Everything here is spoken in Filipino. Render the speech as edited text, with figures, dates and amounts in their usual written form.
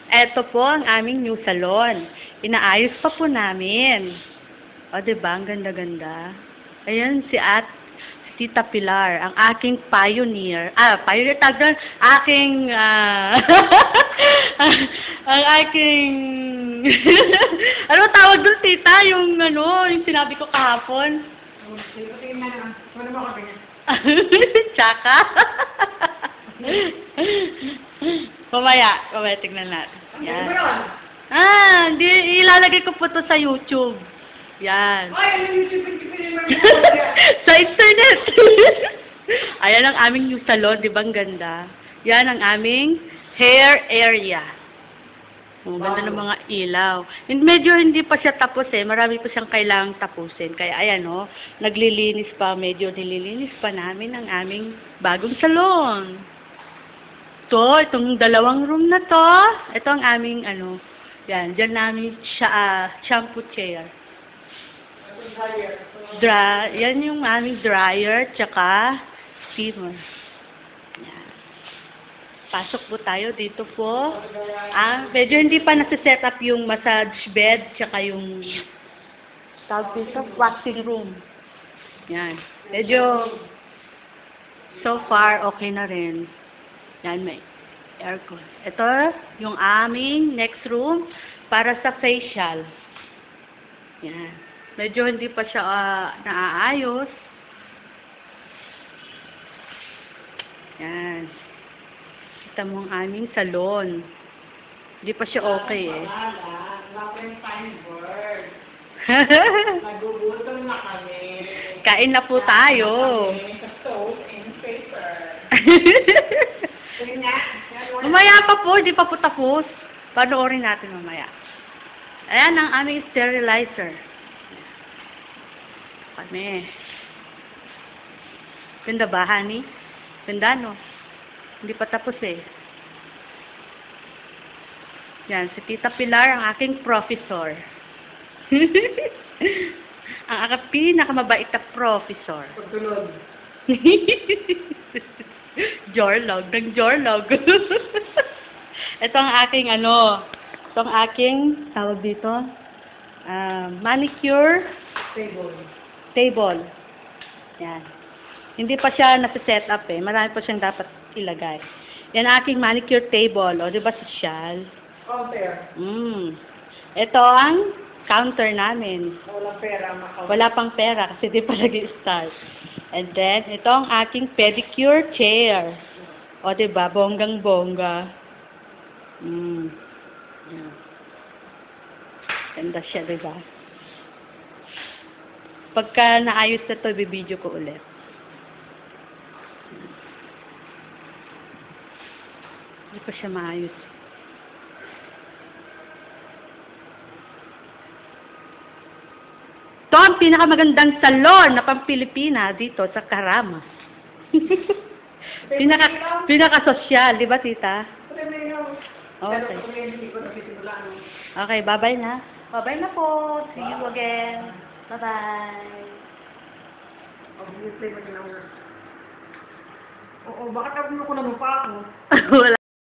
Eto po ang aming new salon. Inaayos pa po namin. O, diba? Ang ganda-ganda. Ayan si Tita Pilar, ang aking pioneer. Pioneer tawag doon. Ang aking... ano tawag doon, tita? Yung sinabi ko kahapon. Tsaka. Mamaya, tignan natin. Yan. Ilalagay ko po to sa YouTube. Yan. Sa internet. Ayan ang aming new salon, di ba ang ganda? Yan ang aming hair area. Ang ganda ng mga ilaw. Medyo hindi pa siya tapos marami pa siyang kailangang tapusin. Kaya ayan naglilinis pa, medyo nililinis pa namin ang aming bagong salon. Itong dalawang room na to, ito ang aming yan, dyan namin shampoo chair. Yan yung aming dryer, tsaka steamer. Yan. Pasok po tayo dito po. Medyo hindi pa nasa-set up yung massage bed, tsaka yung waxing room. Yan. Medyo so far okay na rin. Yan, may aircon. Ito yung aming next room para sa facial. Yan. Medyo hindi pa siya naaayos. Yan. Kita mo ang aming salon. Hindi pa siya okay Nagugutom na kami. Kain na po tayo. Soap and paper. Mamaya pa po, hindi pa po tapos. Panoorin natin mamaya. Ayan ang aming sterilizer. Kami. Ganda ba, honey? Ganda, no? Hindi pa tapos Yan, si Tita Pilar, ang aking professor. Ang aking pinakamabait na professor. Pagtulog. Jorlog. Ito ang aking ito ang aking tawag dito manicure table. Yan. Hindi pa siya nasa-set up marami pa siyang dapat ilagay. Yan aking manicure table. O, di ba sosyal? Counter. Ito ang counter namin. Walang pera, wala pang pera kasi di pa nag-start. And then, ito ang aking pedicure chair. O, diba? Bonggang-bongga. Yan. Ganda siya, diba? Pagka naayos na ito, bibidyo ko ulit. Hindi pa siya maayos. Ito ang pinakamagandang salon na pang-Pilipina dito sa Carama. Pinaka-sosyal, di ba, tita? Okay. Okay, bye-bye na. Bye-bye na po. See you again. Bye-bye. Oo, bakit ako naman pa ako? Wala.